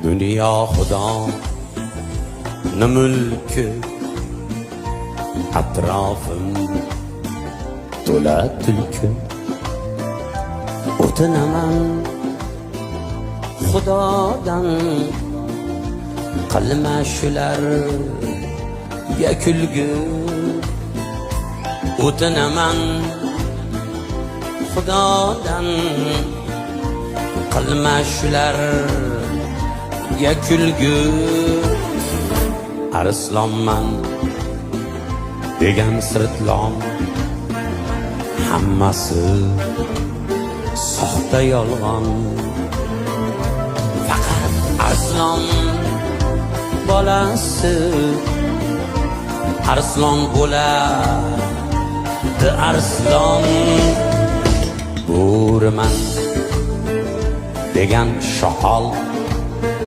Dünya Xudo ne mulki, atrofim to'la tulki. O'tinaman Xudodan, qilma shularga kulgi. O'tinaman Xudodan, qilma shularga kulgi. Arslonman degan sirtlon, hammasi soxta yolg'on. Faqat arslon bolasi arslon bo'ladi, arslon. Bo'riman degan shoqol